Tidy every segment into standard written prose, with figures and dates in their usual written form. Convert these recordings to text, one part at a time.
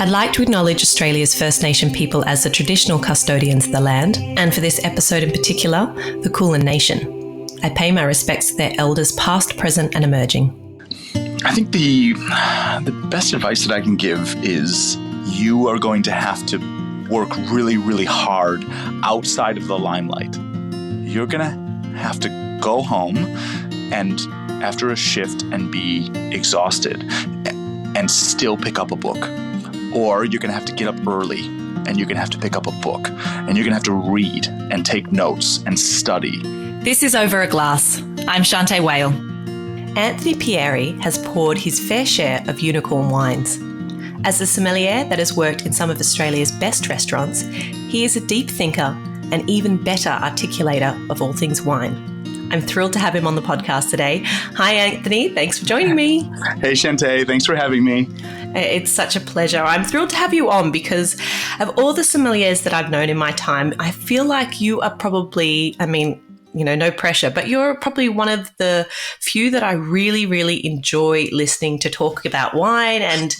I'd like to acknowledge Australia's First Nation people as the traditional custodians of the land, and for this episode in particular, the Kulin Nation. I pay my respects to their elders past, present and emerging. I think the best advice that I can give is you are going to have to work really, really hard outside of the limelight. You're going to have to go home and after a shift and be exhausted and still pick up a book. Or you're going to have to get up early and you're going to have to pick up a book and you're going to have to read and take notes and study. This is Over a Glass. I'm Shanteh Wale. Anthony Pieri has poured his fair share of unicorn wines. As the sommelier that has worked in some of Australia's best restaurants, he is a deep thinker and even better articulator of all things wine. I'm thrilled to have him on the podcast today. Hi, Anthony. Thanks for joining me. Hey, Shanteh. Thanks for having me. It's such a pleasure. I'm thrilled to have you on because of all the sommeliers that I've known in my time, I feel like you are probably, no pressure, but you're probably one of the few that I really, really enjoy listening to talk about wine and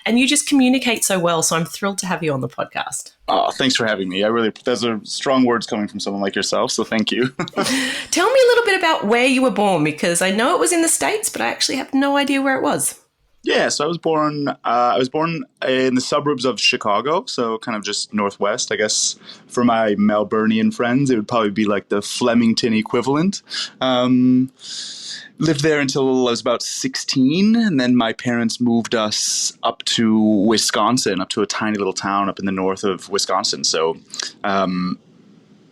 you just communicate so well. So I'm thrilled to have you on the podcast. Oh, thanks for having me. Those are strong words coming from someone like yourself. So thank you. Tell me a little bit about where you were born, because I know it was in the States, but I actually have no idea where it was. Yeah, so I was born in the suburbs of Chicago, so kind of just northwest. I guess for my Melburnian friends, it would probably be like the Flemington equivalent. Lived there until I was about 16, and then my parents moved us up to Wisconsin, up to a tiny little town up in the north of Wisconsin. So,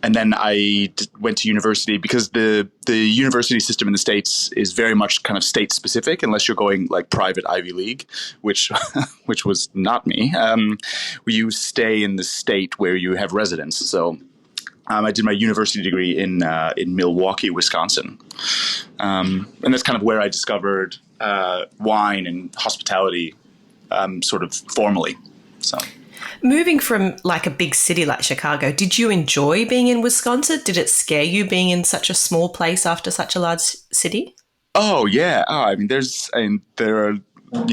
and then I went to university because the university system in the States is very much kind of state specific, unless you're going like private Ivy League, which was not me. Where you stay in the state where you have residence. So I did my university degree in Milwaukee, Wisconsin, and that's kind of where I discovered wine and hospitality, sort of formally. So. Moving from like a big city like Chicago, did you enjoy being in Wisconsin? Did it scare you being in such a small place after such a large city? Oh, yeah. There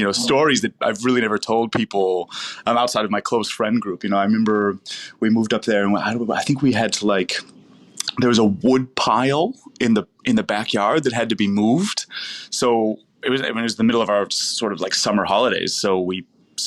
are stories that I've really never told people outside of my close friend group. I remember we moved up there and I think we had to there was a wood pile in the backyard that had to be moved. So it was the middle of our sort of like summer holidays. So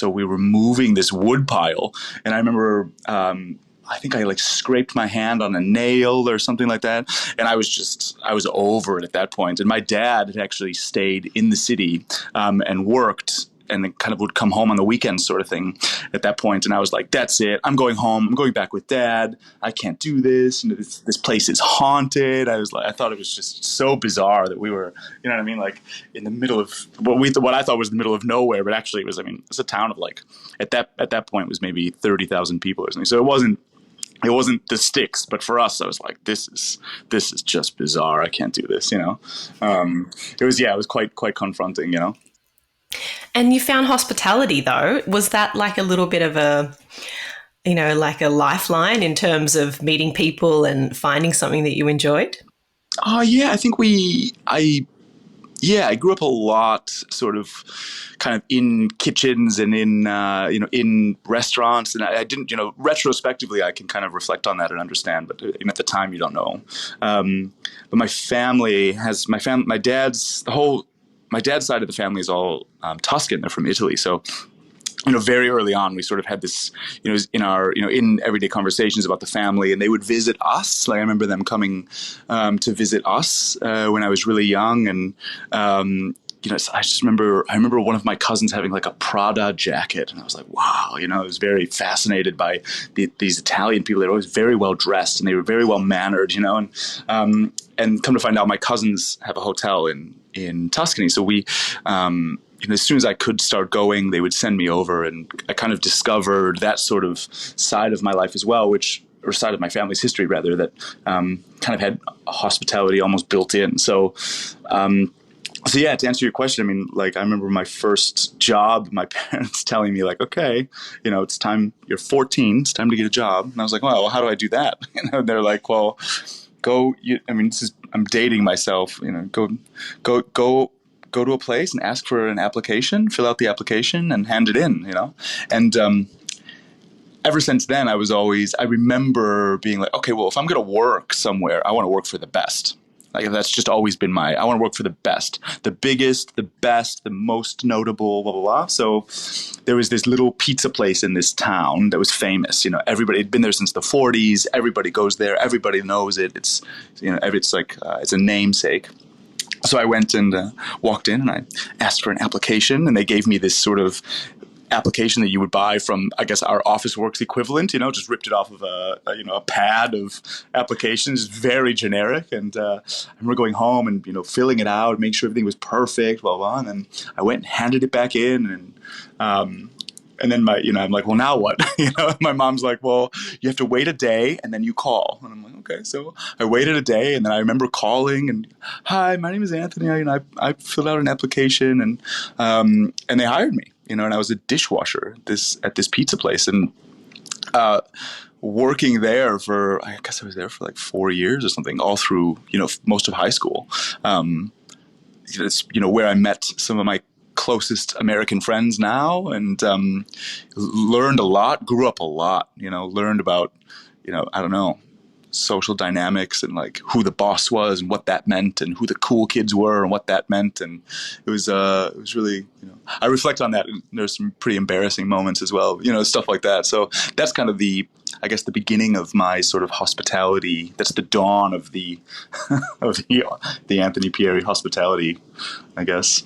we were moving this wood pile, and I remember I think I scraped my hand on a nail or something like that, and I was over it at that point. And my dad had actually stayed in the city and worked, and then kind of would come home on the weekends sort of thing at that point. And I was like, that's it. I'm going home. I'm going back with Dad. I can't do this. This place is haunted. I thought it was just so bizarre that we were, in the middle of what I thought was the middle of nowhere, but actually it was, it's a town of at that point it was maybe 30,000 people or something. So it wasn't the sticks, but for us, I was like, this is just bizarre. I can't do this, It was quite confronting, And you found hospitality, though. Was that like a little bit of a lifeline in terms of meeting people and finding something that you enjoyed? Yeah, I think I grew up a lot sort of kind of in kitchens and in restaurants. And I didn't, retrospectively, I can kind of reflect on that and understand. But at the time, you don't know. But my family my dad's side of the family is all Tuscan. They're from Italy. So, very early on, we sort of had this, in everyday conversations about the family, and they would visit us. Like I remember them coming to visit us when I was really young. And, I remember one of my cousins having like a Prada jacket. And I was like, wow, I was very fascinated by these Italian people. They were always very well dressed and they were very well mannered, and come to find out my cousins have a hotel in Tuscany. So we, as soon as I could start going, they would send me over, and I kind of discovered that sort of side of my life as well, or side of my family's history rather, that kind of had hospitality almost built in. So yeah, to answer your question, I remember my first job, my parents telling me okay, it's time, you're 14, it's time to get a job. And I was like, well, how do I do that? And they're like, well, I'm dating myself, go go to a place and ask for an application, fill out the application, and hand it in. And ever since then, I remember being like, okay, well, if I'm going to work somewhere, I want to work for the best. Like, that's just always been I want to work for the best, the biggest, the best, the most notable, blah, blah, blah. So there was this little pizza place in this town that was famous. Everybody had been there since the 40s. Everybody goes there. Everybody knows it. It's, it's like, it's a namesake. So I went and walked in and I asked for an application, and they gave me this sort of application that you would buy from, I guess, our Office Works equivalent, just ripped it off of a pad of applications, very generic. And I remember going home and, filling it out, making sure everything was perfect, blah, blah. And then I went and handed it back in, and then I'm like, well, now what? My mom's like, well, you have to wait a day and then you call. And I'm like, okay. So I waited a day, and then I remember calling and, hi, my name is Anthony. I filled out an application, and they hired me. And I was a dishwasher at this pizza place, and working there I guess I was there for like 4 years or something, all through most of high school. It's where I met some of my closest American friends now, and learned a lot, grew up a lot. Learned about I don't know, social dynamics and like who the boss was and what that meant, and who the cool kids were and what that meant. And it was really, I reflect on that, and there's some pretty embarrassing moments as well, stuff like that. So that's kind of the beginning of my sort of hospitality. That's the dawn of the the Anthony Pieri hospitality, I guess.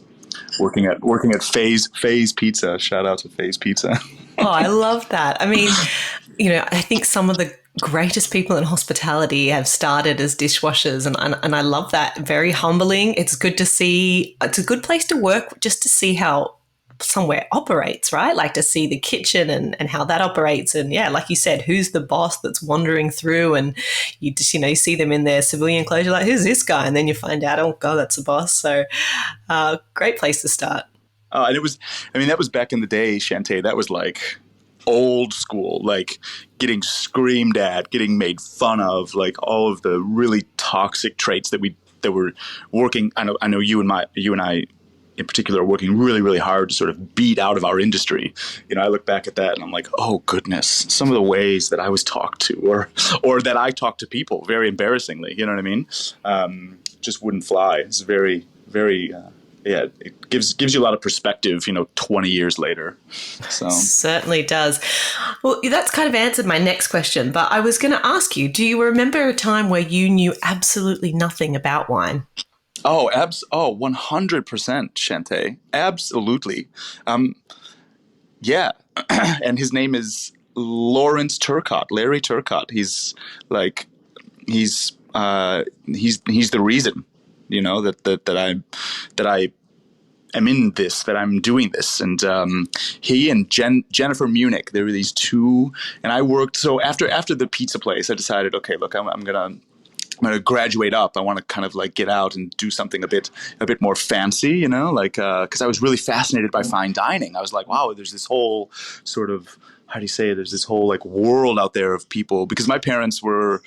Working at Phase Pizza. Shout out to Phase Pizza. Oh, I love that. I mean, I think some of the greatest people in hospitality have started as dishwashers, and I love that. Very humbling. It's good to see. It's a good place to work just to see how somewhere operates, right? Like to see the kitchen and how that operates. And yeah, like you said, who's the boss that's wandering through, and you just, you see them in their civilian clothes. You're like, who's this guy? And then you find out, oh God, that's the boss. So great place to start. And that was back in the day, Shanteh. That was like old school, like getting screamed at, getting made fun of, like all of the really toxic traits that were working. I know you and I in particular are working really, really hard to sort of beat out of our industry. I look back at that and I'm like, oh goodness, some of the ways that I was talked to, or that I talked to people, very embarrassingly. You know what I mean? Just wouldn't fly. It's very, very. Yeah, it gives you a lot of perspective, 20 years later. So certainly does. Well, that's kind of answered my next question, but I was going to ask you, do you remember a time where you knew absolutely nothing about wine? Oh, 100%, Shanteh. Absolutely. Yeah. And his name is Lawrence Turcotte, Larry Turcotte. He's the reason, that I am in this, that I'm doing this. And he and Jennifer Munich, there were these two, and I worked. So after the pizza place, I decided, okay, look, I'm gonna graduate up. I want to kind of like get out and do something a bit more fancy, because I was really fascinated by fine dining. I was like, wow, there's this whole sort of, how do you say it? There's this whole like world out there of people, because my parents were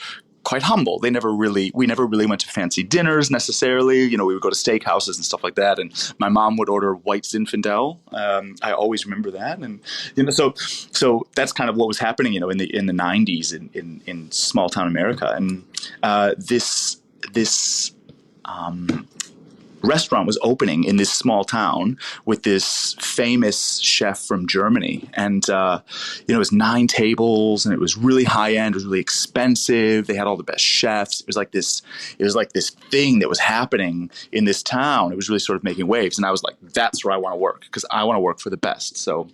quite humble. We never really went to fancy dinners necessarily. We would go to steakhouses and stuff like that. And my mom would order white Zinfandel. I always remember that. And so that's kind of what was happening, in the 90s in small town America. And this restaurant was opening in this small town with this famous chef from Germany. And, it was 9 tables, and it was really high end. It was really expensive. They had all the best chefs. It was like this thing that was happening in this town. It was really sort of making waves. And I was like, that's where I want to work, because I want to work for the best. So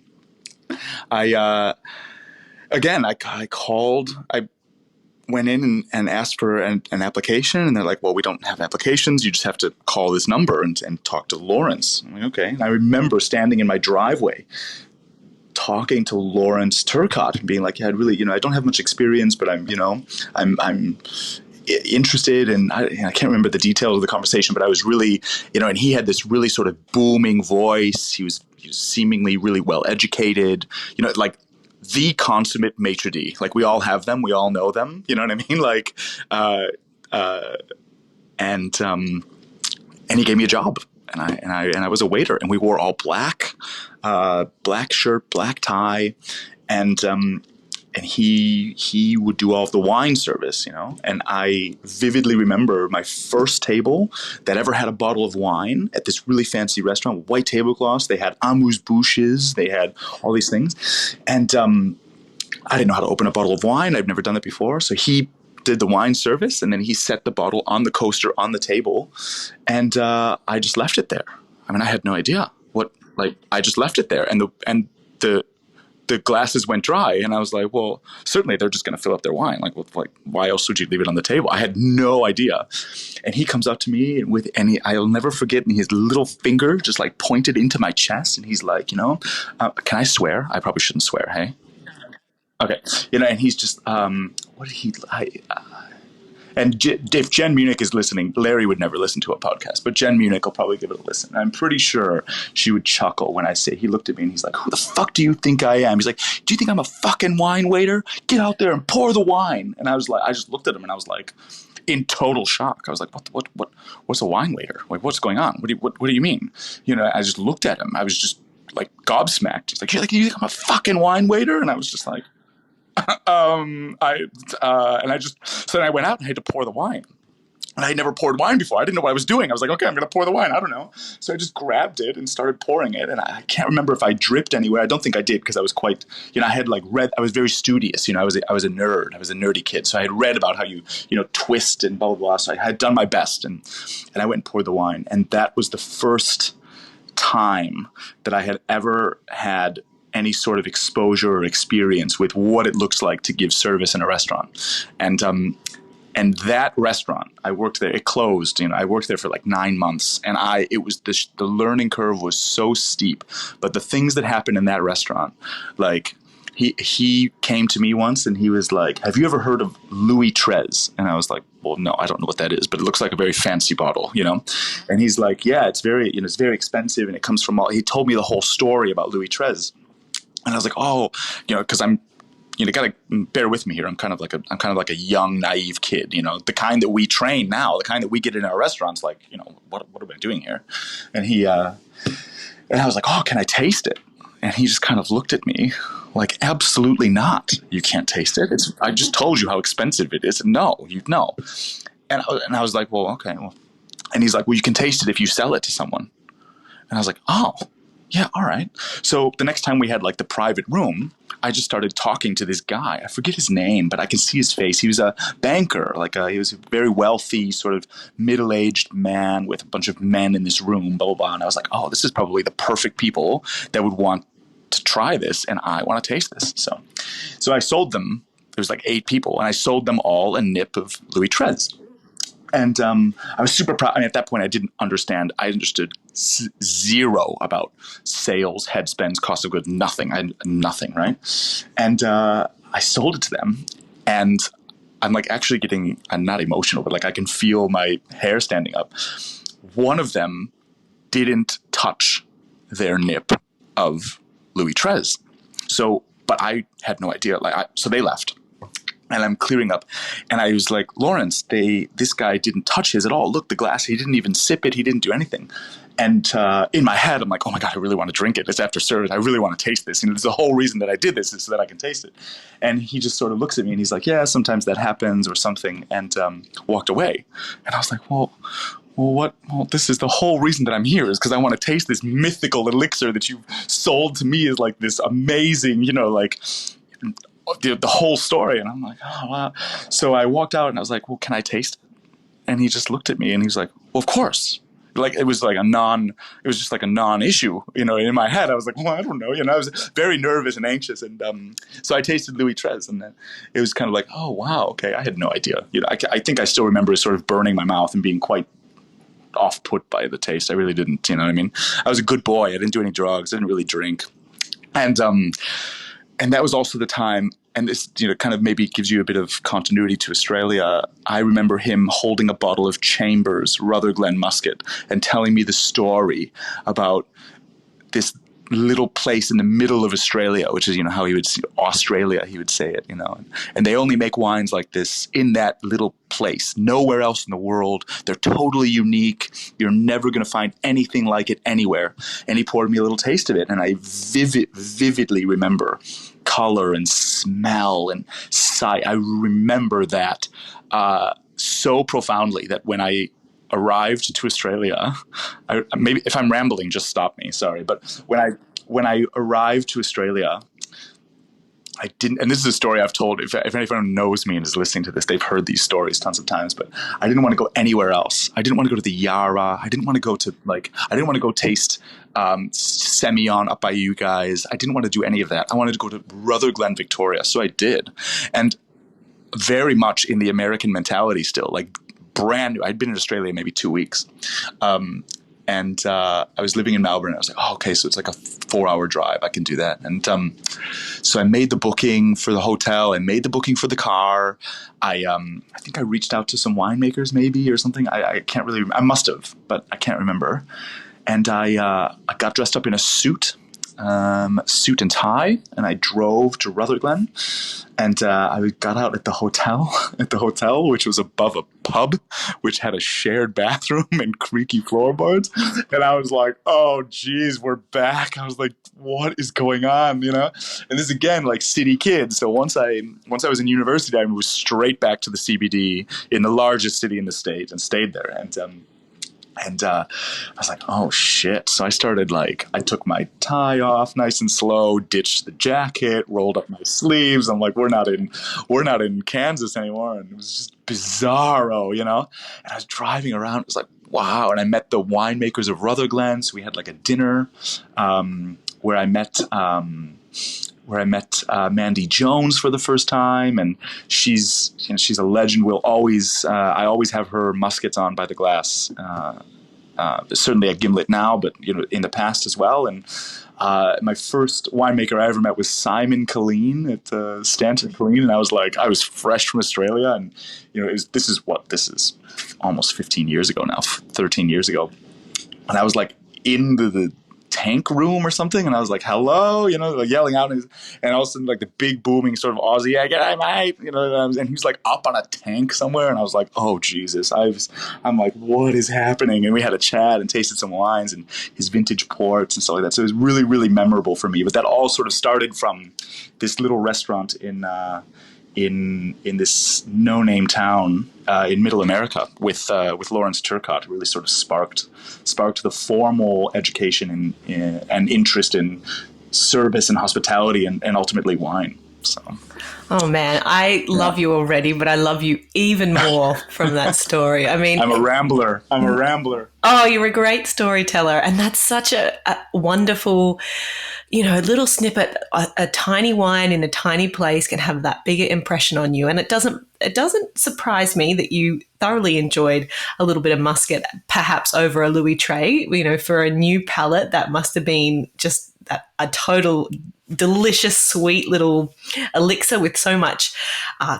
I went in and asked for an application, and they're like, well, we don't have applications. You just have to call this number and talk to Lawrence. I'm like, okay. And I remember standing in my driveway talking to Lawrence Turcotte and being like, yeah, I really, I don't have much experience, but I'm interested. And I can't remember the details of the conversation, but I was really, and he had this really sort of booming voice. He was seemingly really well educated, like the consummate maitre d'. Like, we all have them. We all know them. You know what I mean? Like, and he gave me a job. and I was a waiter, and we wore all black, black shirt, black tie, and he would do all of the wine service, and I vividly remember my first table that ever had a bottle of wine at this really fancy restaurant with white tablecloths. They had amuse-bouches, they had all these things, and I didn't know how to open a bottle of wine. I've never done that before. So he did the wine service, and then he set the bottle on the coaster on the table, and I just left it there. I mean, I had no idea I just left it there, and the glasses went dry, and I was like, well, certainly they're just going to fill up their wine. Why else would you leave it on the table? I had no idea. And he comes up to me I'll never forget, and his little finger just pointed into my chest, and he's like, can I swear? I probably shouldn't swear, hey? Okay. And he's just, what did he, and if Jen Munich is listening, Larry would never listen to a podcast, but Jen Munich will probably give it a listen. I'm pretty sure she would chuckle when I say, he looked at me and he's like, who the fuck do you think I am? He's like, do you think I'm a fucking wine waiter? Get out there and pour the wine. And I was like, I just looked at him and I was like, in total shock. I was like, what's a wine waiter? What's going on? What do you mean? I just looked at him. I was just gobsmacked. He's like, you think I'm a fucking wine waiter? And I was just like, so then I went out and I had to pour the wine. And I had never poured wine before. I didn't know what I was doing. I was like, okay, I'm going to pour the wine. I don't know. So I just grabbed it and started pouring it. And I can't remember if I dripped anywhere. I don't think I did, because I was quite, I had read, I was very studious. I was a nerd. I was a nerdy kid. So I had read about how you twist and blah, blah, blah. So I had done my best, and I went and poured the wine. And that was the first time that I had ever had any sort of exposure or experience with what it looks like to give service in a restaurant. And that restaurant, I worked there, it closed, I worked there for 9 months, and the learning curve was so steep. But the things that happened in that restaurant, he came to me once and he was like, have you ever heard of Louis XIII? And I was like, well, no, I don't know what that is, but it looks like a very fancy bottle, And he's like, yeah, it's very, it's very expensive, and it comes from he told me the whole story about Louis XIII. And I was like, oh, because I'm, you gotta bear with me here. I'm kind of like a young, naive kid, the kind that we train now, the kind that we get in our restaurants. What am I doing here? And and I was like, oh, can I taste it? And he just kind of looked at me like, absolutely not. You can't taste it. I just told you how expensive it is. No, no. And I was like, well, okay. Well, and he's like, well, you can taste it if you sell it to someone. And I was like, oh. Yeah, all right. So the next time we had the private room, I just started talking to this guy. I forget his name, but I can see his face. He was a banker. He was a very wealthy, sort of middle-aged man with a bunch of men in this room, blah, blah, blah. And I was like, oh, this is probably the perfect people that would want to try this, and I want to taste this. So I sold them. There was 8 people, and I sold them all a nip of Louis XIII. And I was super proud. I mean, at that point, I didn't understand. I understood zero about sales, head spends, cost of goods, nothing. I had nothing, right? And I sold it to them. And I'm actually getting, I'm not emotional, but I can feel my hair standing up. One of them didn't touch their nip of Louis XIII. But I had no idea. So they left. And I'm clearing up. And I was like, Lawrence, this guy didn't touch his at all. Look, the glass, he didn't even sip it. He didn't do anything. And in my head, I'm like, oh my God, I really want to drink it. It's after service. I really want to taste this. There's the whole reason that I did this is so that I can taste it. And he just sort of looks at me and he's like, yeah, sometimes that happens or something, and walked away. And I was like, well, this is the whole reason that I'm here, is because I want to taste this mythical elixir that you've sold to me as this amazing, the whole story. And I'm like, oh, wow. So I walked out and I was like, well, can I taste it? And he just looked at me and he was like, well, of course. It was just a non-issue, in my head. I was like, well, I don't know. I was very nervous and anxious. And so I tasted Louis XIII, and then it was kind of like, oh, wow, okay. I had no idea. I think I still remember sort of burning my mouth and being quite off-put by the taste. I really didn't, you know what I mean? I was a good boy. I didn't do any drugs. I didn't really drink. And that was also the time, and this, kind of maybe gives you a bit of continuity to Australia. I remember him holding a bottle of Chambers Rutherglen Muscat and telling me the story about this little place in the middle of Australia, which is, how he would say Australia, he would say it, and they only make wines like this in that little place, nowhere else in the world. They're totally unique. You're never going to find anything like it anywhere. And he poured me a little taste of it. And I vividly remember color and smell and sight. I remember that so profoundly that when I arrived to Australia, maybe if I'm rambling, just stop me. Sorry, but when I arrived to Australia, I didn't. And this is a story I've told. If anyone knows me and is listening to this, they've heard these stories tons of times. But I didn't want to go anywhere else. I didn't want to go to the Yarra. I didn't want to go to I didn't want to go taste Semillon up by you guys. I didn't want to do any of that. I wanted to go to Rutherglen, Victoria. So I did, and very much in the American mentality still, like brand new. I'd been in Australia maybe 2 weeks. And I was living in Melbourne. I was like, oh, okay, so it's like a 4-hour drive. I can do that. And so I made the booking for the hotel. I made the booking for the car. I think I reached out to some winemakers maybe or something. I can't really – I must have, but I can't remember. And I got dressed up in a suit and tie, and I drove to Rutherglen. And I got out at the hotel, which was above a pub, which had a shared bathroom and creaky floorboards. And I was like, oh, geez, we're back. I was like, what is going on, And this again, like city kids. So once I was in university, I moved straight back to the CBD in the largest city in the state and stayed there. And I was like, oh, shit. So I started I took my tie off nice and slow, ditched the jacket, rolled up my sleeves. I'm like, we're not in Kansas anymore. And it was just bizarro, And I was driving around. It was like, wow. And I met the winemakers of Rutherglen. So we had a dinner where I met Mandy Jones for the first time, and she's a legend. I always have her muskets on by the glass. Certainly at Gimlet now, but in the past as well. And my first winemaker I ever met was Simon Colleen at Stanton Colleen, and I was fresh from Australia, and this is almost 15 years ago now, 13 years ago, and I was in the tank room or something, and I was like, hello, yelling out, and all of a sudden, the big booming sort of Aussie, yeah, g'day, mate, and he was up on a tank somewhere, and I was like, oh, Jesus, I'm like, what is happening? And we had a chat and tasted some wines and his vintage ports and stuff like that, so it was really, really memorable for me, but that all sort of started from this little restaurant in this no-name town in Middle America with Lawrence Turcotte. Really sort of sparked the formal education and interest in service and hospitality and ultimately wine. So. Oh man, I love you already, but I love you even more from that story. I mean, I'm a rambler. Oh, you're a great storyteller, and that's such a wonderful, little snippet. A tiny wine in a tiny place can have that bigger impression on you, and it doesn't surprise me that you thoroughly enjoyed a little bit of muscat, perhaps over a Louis Tray. For a new palate, that must have been just a total delicious, sweet little elixir with so much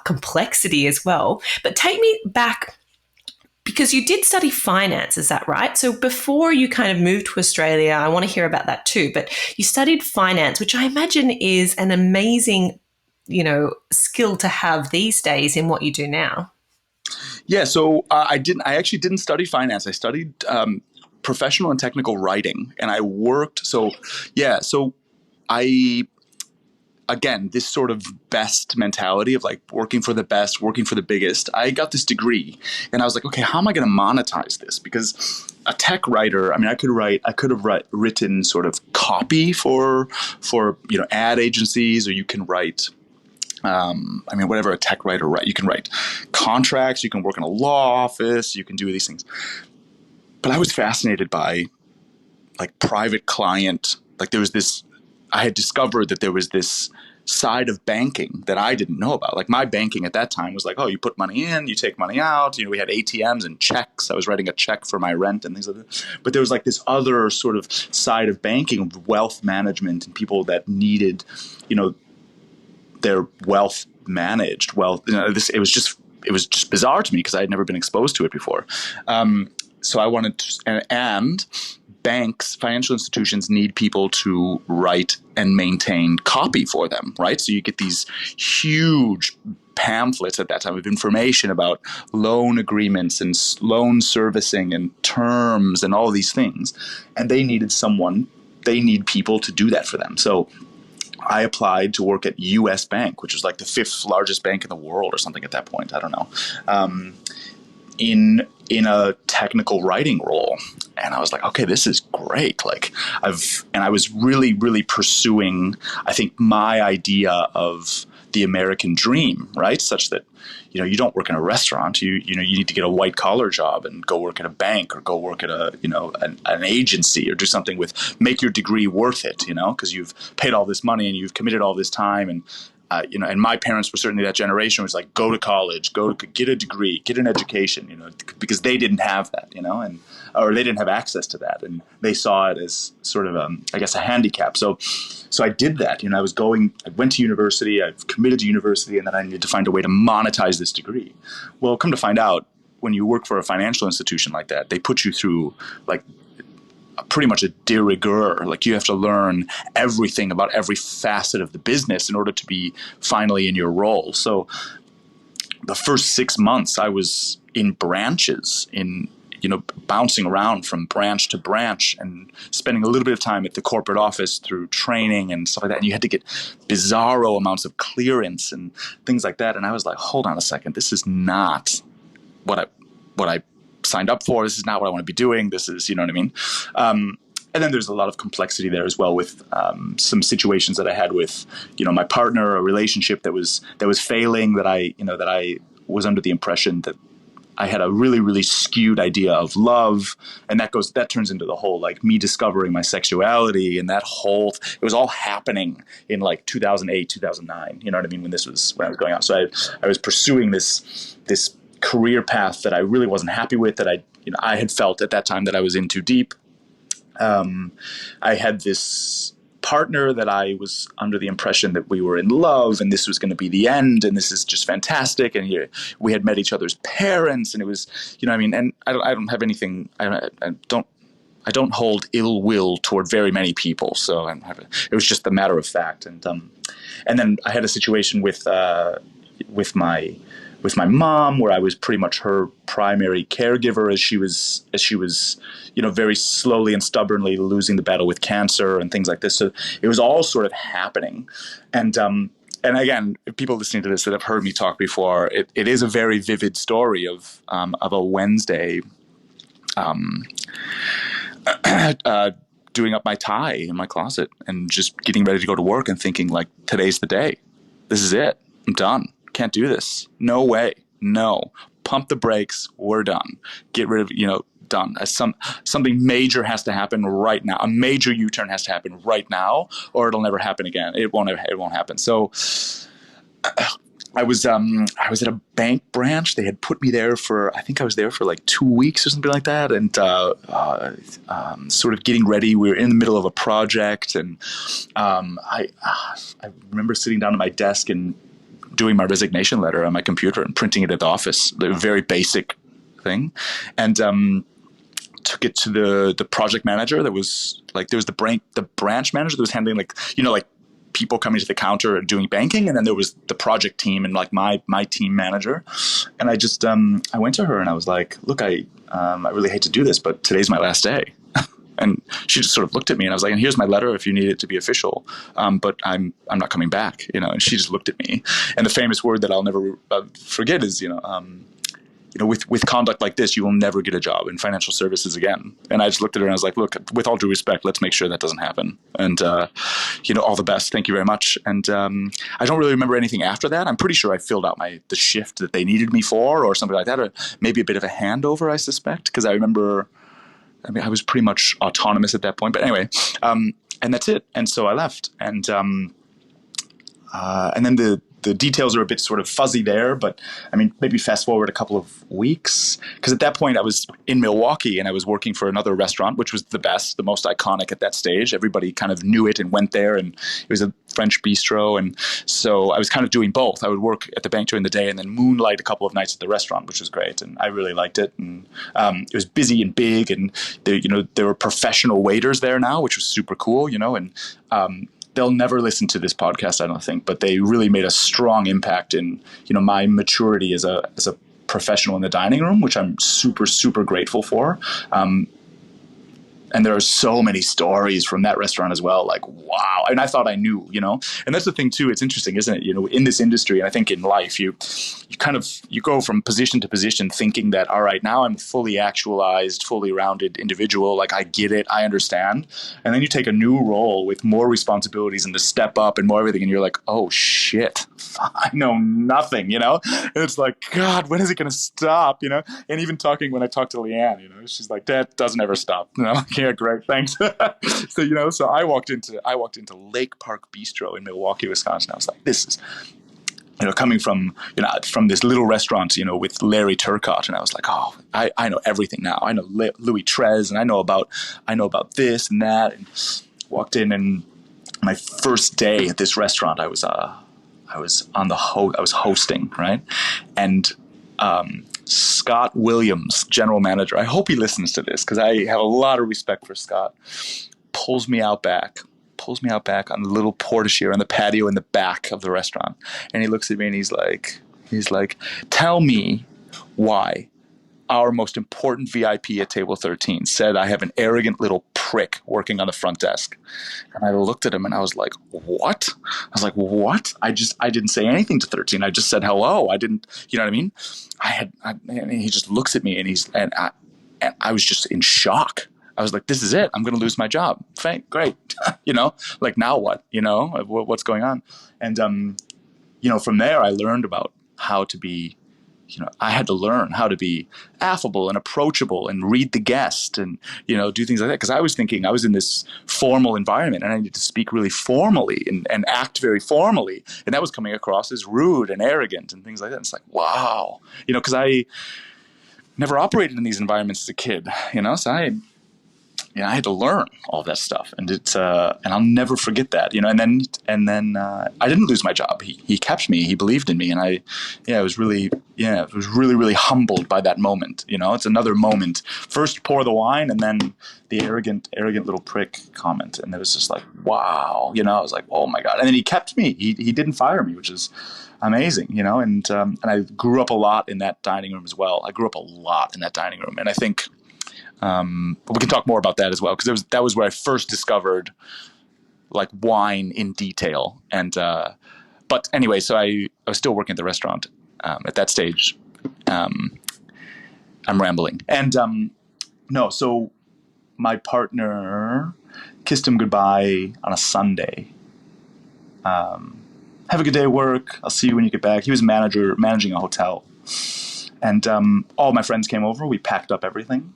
complexity as well. But take me back, because you did study finance, is that right? So before you kind of moved to Australia, I want to hear about that too, but you studied finance, which I imagine is an amazing, skill to have these days in what you do now. Yeah, so I actually didn't study finance. I studied professional and technical writing, and I worked. So again, this sort of best mentality of working for the best, working for the biggest. I got this degree, and I was like, okay, how am I going to monetize this? Because a tech writer, I could have written sort of copy for ad agencies, or you can write. Whatever a tech writer writes, you can write contracts, you can work in a law office, you can do these things. But I was fascinated by private client. I had discovered that there was this side of banking that I didn't know about. My banking at that time was you put money in, you take money out. We had ATMs and checks. I was writing a check for my rent and things like that. But there was this other sort of side of banking, wealth management, and people that needed, their wealth managed. It was just bizarre to me because I had never been exposed to it before. So I wanted to, and banks, financial institutions need people to write and maintain copy for them, right? So you get these huge pamphlets at that time of information about loan agreements and loan servicing and terms and all these things. And they need people to do that for them. So I applied to work at US Bank, which was like the 5th largest bank in the world or something at that point. I don't know. In a technical writing role. And I was like, okay, this is great. I was really, really pursuing, I think, my idea of the American dream, right? Such that, you don't work in a restaurant. You need to get a white collar job and go work at a bank or go work at an agency or do something make your degree worth it, because you've paid all this money and you've committed all this time. And and my parents were certainly that generation was like, go to college, get a degree, get an education, because they didn't have that, or they didn't have access to that. And they saw it as sort of, I guess, a handicap. So I did that. I went to university, I've committed to university, and then I needed to find a way to monetize this degree. Well, come to find out, when you work for a financial institution like that, they put you through pretty much a de rigueur. You have to learn everything about every facet of the business in order to be finally in your role. So the first 6 months I was in branches, bouncing around from branch to branch and spending a little bit of time at the corporate office through training and stuff like that. And you had to get bizarro amounts of clearance and things like that. And I was like, hold on a second, this is not what I signed up for. This is not what I want to be doing. This is, you know what I mean? And then there's a lot of complexity there as well with some situations that I had with, my partner, a relationship that was failing, that I was under the impression that I had a really, really skewed idea of love. And that turns into the whole, me discovering my sexuality, and it was all happening in 2008, 2009. You know what I mean? When I was going on. So I was pursuing this career path that I really wasn't happy with, that I had felt at that time that I was in too deep. I had this partner that I was under the impression that we were in love and this was going to be the end and this is just fantastic. And we had met each other's parents and it was, and I don't have anything, I don't hold ill will toward very many people. So it was just a matter of fact. And then I had a situation with my mom, where I was pretty much her primary caregiver as she was, very slowly and stubbornly losing the battle with cancer and things like this. So it was all sort of happening. And again, people listening to this that have heard me talk before, it is a very vivid story of a Wednesday, doing up my tie in my closet and just getting ready to go to work and thinking today's the day. This is it. I'm done. Can't do this. No way. No. Pump the brakes. We're done. Get rid of, done. Something major has to happen right now. A major U-turn has to happen right now, or it'll never happen again. It won't happen. So I was at a bank branch. They had put me there I think I was there for 2 weeks or something like that. And sort of getting ready. We were in the middle of a project. And I remember sitting down at my desk and doing my resignation letter on my computer and printing it at the office, the very basic thing, and took it to the project manager. That was there was the branch manager that was handling people coming to the counter and doing banking, and then there was the project team and my team manager. And I just I went to her and I was like, look, I really hate to do this, but today's my last day. And she just sort of looked at me and I was like, and here's my letter if you need it to be official. But I'm not coming back, and she just looked at me. And the famous word that I'll never forget is, with conduct like this, you will never get a job in financial services again. And I just looked at her and I was like, look, with all due respect, let's make sure that doesn't happen. And, all the best. Thank you very much. And I don't really remember anything after that. I'm pretty sure I filled out the shift that they needed me for or something like that, or maybe a bit of a handover, I suspect, because I remember I was pretty much autonomous at that point. But anyway, and that's it. And so I left. And then the details are a bit sort of fuzzy there. But maybe fast forward a couple of weeks. Because at that point I was in Milwaukee and I was working for another restaurant, which was the best, the most iconic at that stage. Everybody kind of knew it and went there. And it was French bistro. And so I was kind of doing both. I would work at the bank during the day and then moonlight a couple of nights at the restaurant, which was great. And I really liked it. And it was busy and big, and there were professional waiters there now, which was super cool, and they'll never listen to this podcast, I don't think, but they really made a strong impact in, my maturity as a professional in the dining room, which I'm super, super grateful for. And there are so many stories from that restaurant as well. Like, wow. And I thought I knew, and that's the thing too. It's interesting, isn't it? In this industry, and I think in life, you go from position to position thinking that, all right, now I'm a fully actualized, fully rounded individual. Like, I get it. I understand. And then you take a new role with more responsibilities and to step up and more everything. And you're like, oh shit, I know nothing, And it's like, God, when is it going to stop? And even when I talk to Leanne, she's like, that doesn't ever stop. Yeah, great, thanks. So I walked into Lake Park Bistro in Milwaukee, Wisconsin. I was like, this is, coming from this little restaurant, with Larry Turcotte, and I was like, oh, I know everything now. I know Louis Trez, and I know about this and that. And walked in, and my first day at this restaurant, I was hosting, right, and Scott Williams, general manager. I hope he listens to this because I have a lot of respect for Scott. Pulls me out back on the little portiere on the patio in the back of the restaurant. And he looks at me and he's like, tell me why our most important VIP at table 13 said I have an arrogant little prick working on the front desk. And I looked at him and I was like, what? I didn't say anything to 13. I just said hello. I didn't, you know what I mean? And he just looks at me and I was just in shock. I was like, this is it. I'm going to lose my job. Great. Like, now what? What's going on? And, from there I learned about how to be, I had to learn how to be affable and approachable and read the guest and, do things like that. Because I was thinking I was in this formal environment and I needed to speak really formally and act very formally. And that was coming across as rude and arrogant and things like that. And it's like, wow, because I never operated in these environments as a kid, so I had to learn all of that stuff, and it's and I'll never forget that, And then I didn't lose my job. He kept me. He believed in me, and I was really really humbled by that moment. It's another moment. First pour the wine, and then the arrogant little prick comment, and it was just like, wow. I was like, oh my God. And then he kept me. He didn't fire me, which is amazing. And I grew up a lot in that dining room as well. And I think. But we can talk more about that as well, because that was where I first discovered like wine in detail. And but anyway, so I was still working at the restaurant at that stage. I'm rambling. And so my partner kissed him goodbye on a Sunday. Have a good day at work. I'll see you when you get back. He was managing a hotel. And all my friends came over. We packed up everything.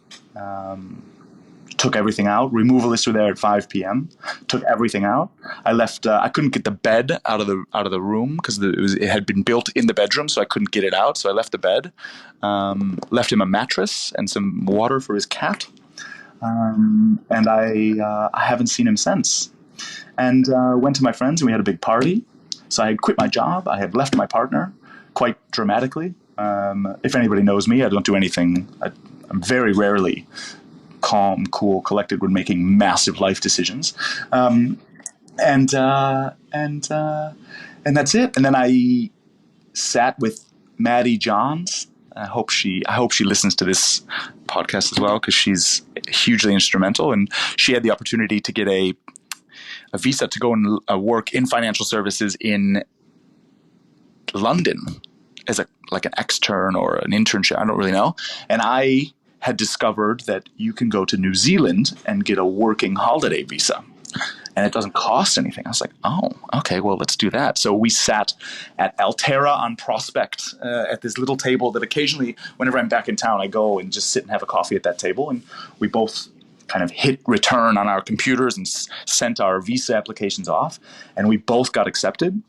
Took everything out. Removalists were there at 5 p.m. Took everything out. I left. I couldn't get the bed out of the room because it had been built in the bedroom, so I couldn't get it out. So I left the bed. Left him a mattress and some water for his cat. And I haven't seen him since. And went to my friends and we had a big party. So I had quit my job. I had left my partner quite dramatically. If anybody knows me, I don't do anything. I'm very rarely calm, cool, collected when making massive life decisions. And that's it. And then I sat with Maddie Johns. I hope she listens to this podcast as well, because she's hugely instrumental. And she had the opportunity to get a visa to go and work in financial services in London as an extern or an internship. I don't really know. And I had discovered that you can go to New Zealand and get a working holiday visa, and it doesn't cost anything. I was like, oh, okay, well, let's do that. So we sat at Altera on Prospect at this little table that occasionally, whenever I'm back in town, I go and just sit and have a coffee at that table. And we both kind of hit return on our computers and sent our visa applications off, and we both got accepted.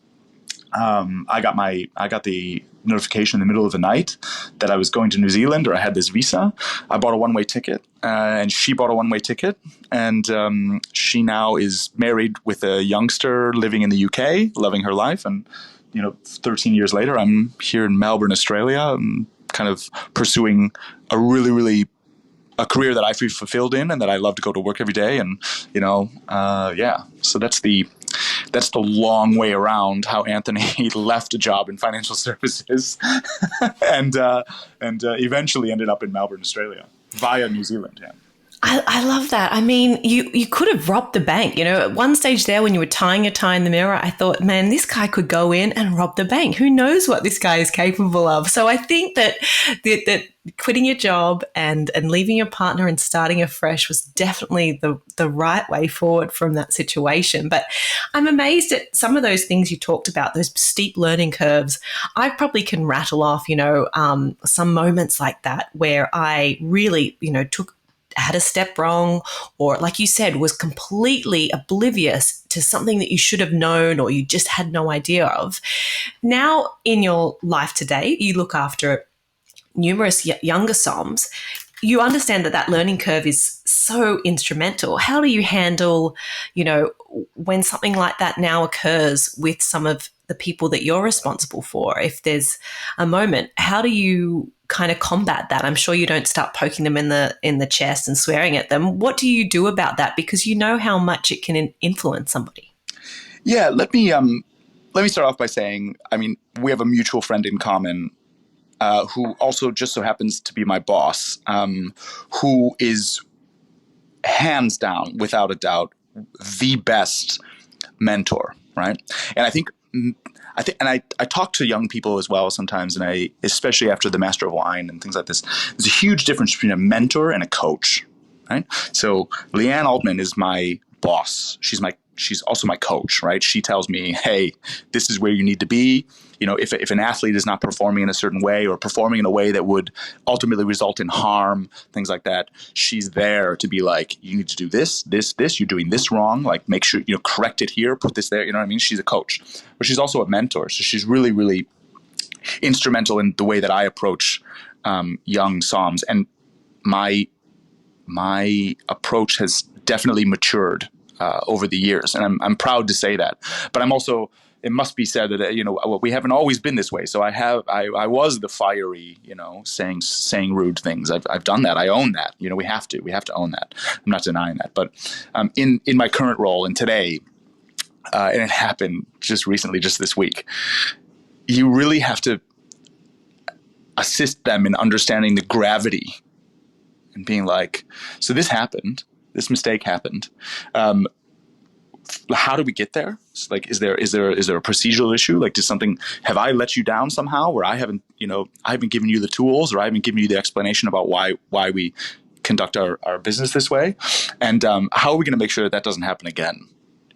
I got the notification in the middle of the night that I was going to New Zealand, or I had this visa. I bought a one-way ticket, and she bought a one-way ticket, and she now is married with a youngster living in the UK, loving her life. And 13 years later, I'm here in Melbourne, Australia, and kind of pursuing a really a career that I feel fulfilled in, and that I love to go to work every day. And so that's the long way around how Anthony left a job in financial services and eventually ended up in Melbourne, Australia via New Zealand. Yeah. I love that. I mean, you could have robbed the bank. At one stage there when you were tying your tie in the mirror, I thought, man, this guy could go in and rob the bank. Who knows what this guy is capable of? So I think that quitting your job and leaving your partner and starting afresh was definitely the right way forward from that situation. But I'm amazed at some of those things you talked about, those steep learning curves. I probably can rattle off, some moments like that where I really, had a step wrong, or like you said, was completely oblivious to something that you should have known or you just had no idea of. Now in your life today, you look after numerous younger somms. You understand that learning curve is so instrumental. How do you handle, when something like that now occurs with some of the people that you're responsible for? If there's a moment, how do you kind of combat that? I'm sure you don't start poking them in the chest and swearing at them. What do you do about that? Because you know how much it can influence somebody. Yeah, let me start off by saying, we have a mutual friend in common who also just so happens to be my boss, who is hands down, without a doubt, the best mentor, right? And I talk to young people as well sometimes, and especially after the Master of Wine and things like this, there's a huge difference between a mentor and a coach, right? So Leanne Altman is my boss. She's also my coach, right? She tells me, hey, this is where you need to be. If an athlete is not performing in a certain way, or performing in a way that would ultimately result in harm, things like that, she's there to be like, you need to do this, you're doing this wrong, like make sure, correct it here, put this there, you know what I mean? She's a coach, but she's also a mentor. So she's really, really instrumental in the way that I approach young somms. And my approach has definitely matured over the years, and I'm proud to say that. But I'm also, it must be said that we haven't always been this way. So I was the fiery, saying rude things. I've done that. I own that. We have to own that. I'm not denying that. But in my current role, and today, and it happened just recently, just this week, you really have to assist them in understanding the gravity and being like, so this happened. This mistake happened. How do we get there? It's like, is there a procedural issue? Like, have I let you down somehow, where I haven't given you the tools, or I haven't given you the explanation about why we conduct our business this way? And how are we going to make sure that doesn't happen again?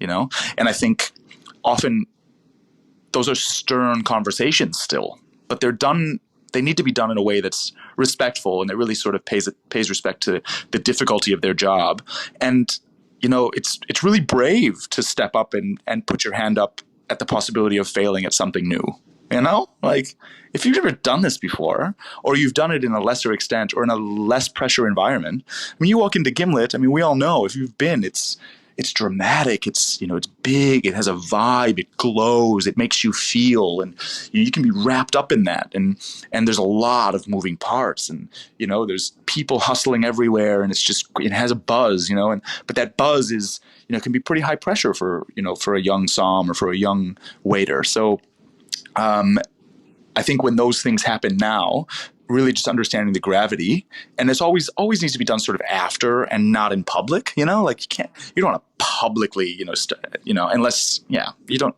And I think often those are stern conversations still, but they need to be done in a way that's respectful, and that really sort of pays respect to the difficulty of their job. And it's really brave to step up and put your hand up at the possibility of failing at something new. Like, if you've never done this before, or you've done it in a lesser extent or in a less pressure environment, when you walk into Gimlet, we all know, if you've been, it's dramatic. It's big. It has a vibe. It glows. It makes you feel, and you can be wrapped up in that. And there's a lot of moving parts, and there's people hustling everywhere, and it has a buzz. But that buzz is can be pretty high pressure for a young somm or for a young waiter. So I think when those things happen now, really just understanding the gravity, and it's always needs to be done sort of after and not in public, like you don't want to publicly, unless, you don't,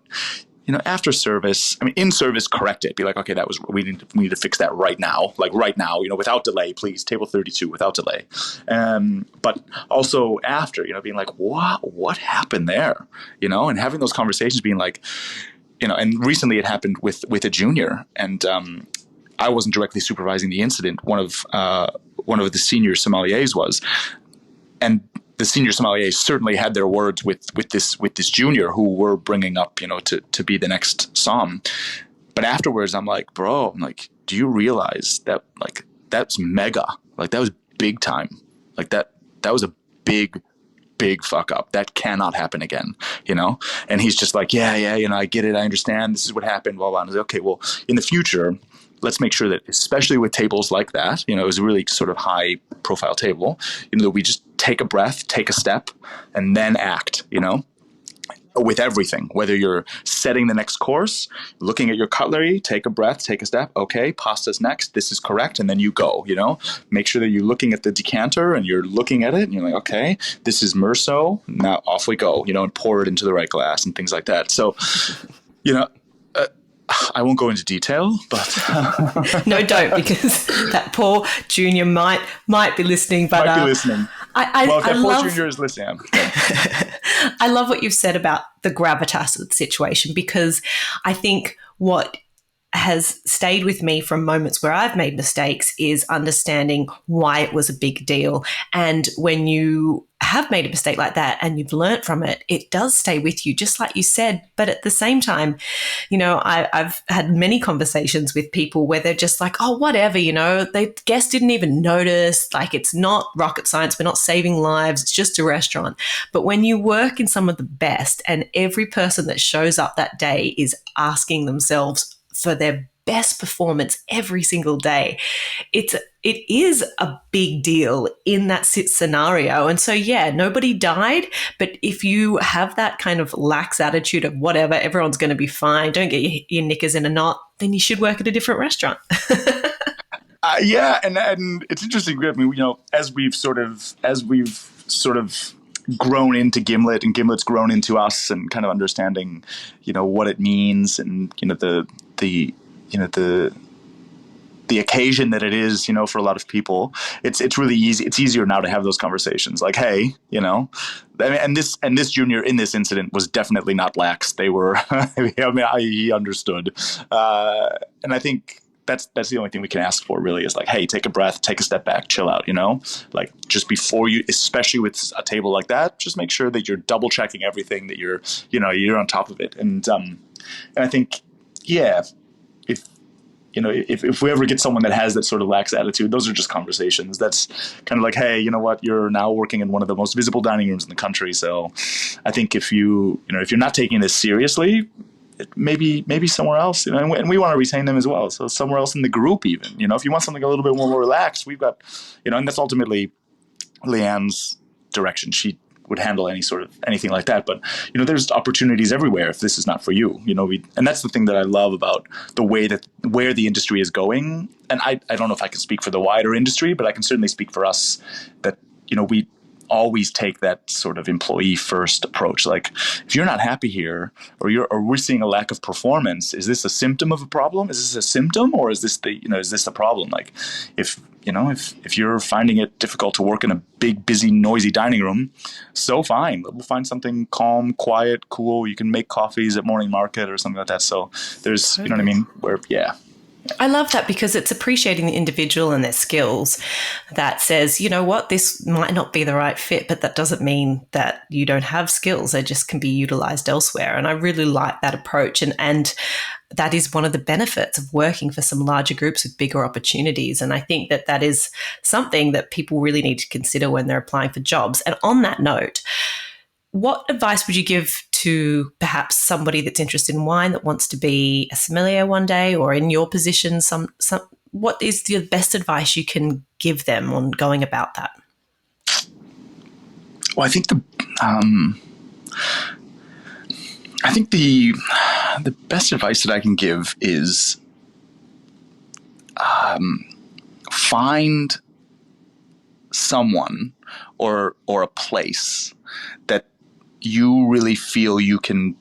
after service, in service, correct it, be like, okay, we need to fix that right now, without delay, please, table 32, without delay. But also after, being like, what happened there, and having those conversations, being like, and recently it happened with a junior, and I wasn't directly supervising the incident. One of the senior sommeliers was, and the senior sommeliers certainly had their words with this junior who we're bringing up, to be the next somm. But afterwards, I'm like, bro, do you realize that like that's mega, like that was big time, like that was a big fuck up. That cannot happen again, you know? And he's just like, yeah, you know, I get it. I understand. This is what happened, blah, blah. And I was like, okay, well, in the future, let's make sure that, especially with tables like that, you know, it was a really sort of high profile table, you know, that we just take a breath, take a step, and then act, you know? With everything, whether you're setting the next course, looking at your cutlery, take a breath, take a step. Okay, pasta's next. This is correct. And then you go, you know, make sure that you're looking at the decanter and you're looking at it and you're like, okay, this is Merceau. Now off we go, you know, and pour it into the right glass and things like that. So, you know, I won't go into detail, but no, don't, because that poor junior might be listening. But might be listening. Well, if that poor junior is listening, I love what you've said about the gravitas of the situation, because I think what has stayed with me from moments where I've made mistakes is understanding why it was a big deal. And when you have made a mistake like that and you've learnt from it, it does stay with you, just like you said. But at the same time, you know, I've had many conversations with people where they're just like, oh, whatever, you know, the guest didn't even notice. Like, it's not rocket science. We're not saving lives. It's just a restaurant. But when you work in some of the best, and every person that shows up that day is asking themselves for their best performance every single day, it is a big deal in that scenario. And so, yeah, nobody died. But if you have that kind of lax attitude of whatever, everyone's going to be fine, don't get your knickers in a knot, then you should work at a different restaurant. Yeah, and it's interesting. I mean, you know, as we've sort of grown into Gimlet, and Gimlet's grown into us, and kind of understanding, you know, what it means, and you know the occasion that it is, you know, for a lot of people, it's really easy. It's easier now to have those conversations. Like, hey, you know, and this junior in this incident was definitely not lax. They were, I mean, he understood, and I think that's the only thing we can ask for, really, is like, hey, take a breath, take a step back, chill out, you know, like just before you, especially with a table like that, just make sure that you're double checking everything, that you're on top of it. And I think, yeah, if we ever get someone that has that sort of lax attitude, those are just conversations. That's kind of like, hey, you know what, you're now working in one of the most visible dining rooms in the country. So I think if you're not taking this seriously, maybe somewhere else, you know, and we want to retain them as well. So somewhere else in the group, even, you know, if you want something a little bit more relaxed, we've got, you know, and that's ultimately Leanne's direction. She would handle anything like that. But, you know, there's opportunities everywhere if this is not for you, you know, and that's the thing that I love about the way that where the industry is going. And I don't know if I can speak for the wider industry, but I can certainly speak for us, that, you know, we always take that sort of employee first approach. Like, if you're not happy here, or we're seeing a lack of performance, is this a symptom of a problem? Is this a symptom, or is this the problem? Like, if you're finding it difficult to work in a big, busy, noisy dining room, so fine. We'll find something calm, quiet, cool. You can make coffees at morning market or something like that. So there's, you know what I mean? I love that, because it's appreciating the individual and their skills that says, you know what, this might not be the right fit, but that doesn't mean that you don't have skills. They just can be utilized elsewhere. And I really like that approach. And that is one of the benefits of working for some larger groups with bigger opportunities. And I think that is something that people really need to consider when they're applying for jobs. And on that note, what advice would you give to perhaps somebody that's interested in wine, that wants to be a sommelier one day, or in your position, what is the best advice you can give them on going about that? Well, I think the best advice that I can give is find someone or a place that you really feel you can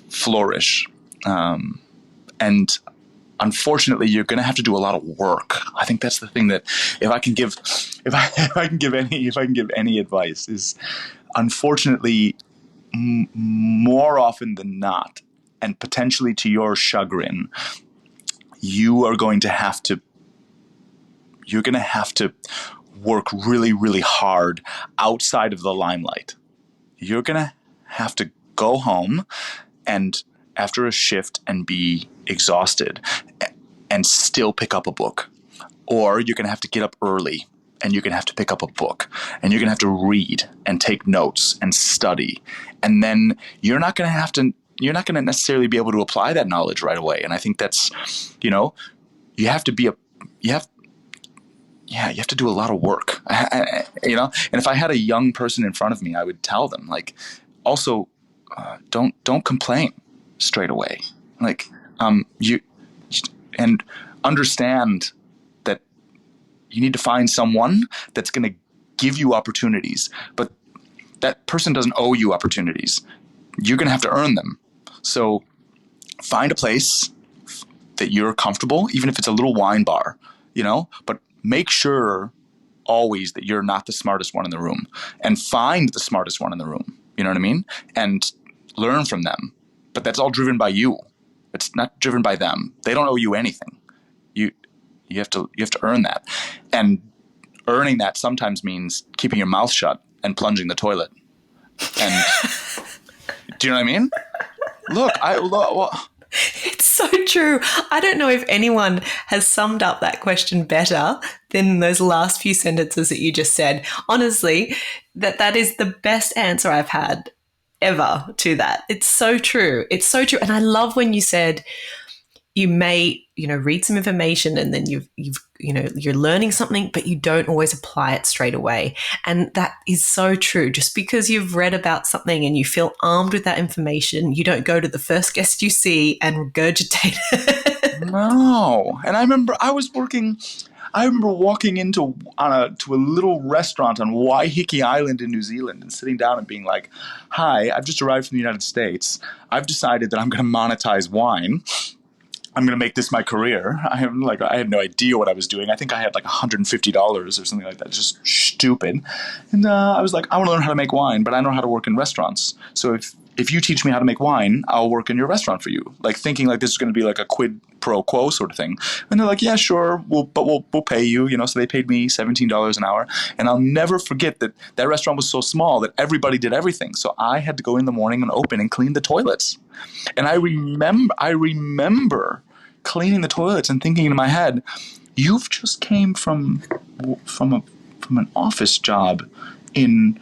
flourish. And unfortunately, you're going to have to do a lot of work. I think that's the thing that if I can give any advice, is, unfortunately, more often than not, and potentially to your chagrin, you're going to have to work really, really hard outside of the limelight. You're going to have to go home and after a shift and be exhausted and still pick up a book. Or you're going to have to get up early and you're going to have to pick up a book and you're going to have to read and take notes and study. And then you're not going to necessarily be able to apply that knowledge right away. And I think that's, you have to do a lot of work, and if I had a young person in front of me, I would tell them, like, also, don't complain straight away. Like, and understand that you need to find someone that's going to give you opportunities, but that person doesn't owe you opportunities. You're going to have to earn them. So find a place that you're comfortable, even if it's a little wine bar, but make sure always that you're not the smartest one in the room, and find the smartest one in the room. You know what I mean? And learn from them. But that's all driven by you. It's not driven by them. They don't owe you anything. You have to earn that. And earning that sometimes means keeping your mouth shut and plunging the toilet. And do you know what I mean? Look, It's so true. I don't know if anyone has summed up that question better than those last few sentences that you just said. Honestly, that is the best answer I've had ever to that. It's so true. It's so true. And I love when you said you may, read some information and then you're learning something, but you don't always apply it straight away. And that is so true. Just because you've read about something and you feel armed with that information, you don't go to the first guest you see and regurgitate it. No. And I remember walking to a little restaurant on Waiheke Island in New Zealand and sitting down and being like, "Hi, I've just arrived from the United States. I've decided that I'm going to monetize wine. I'm going to make this my career." I had no idea what I was doing. I think I had like $150 or something like that. It's just stupid. And I was like, I want to learn how to make wine, but I know how to work in restaurants. So if you teach me how to make wine, I'll work in your restaurant for you. Like, thinking like this is going to be like a quid pro quo sort of thing. And they're like, yeah, sure, we'll pay you. So they paid me $17 an hour. And I'll never forget that restaurant was so small that everybody did everything. So I had to go in the morning and open and clean the toilets. And I remember cleaning the toilets and thinking in my head, you've just came from an office job in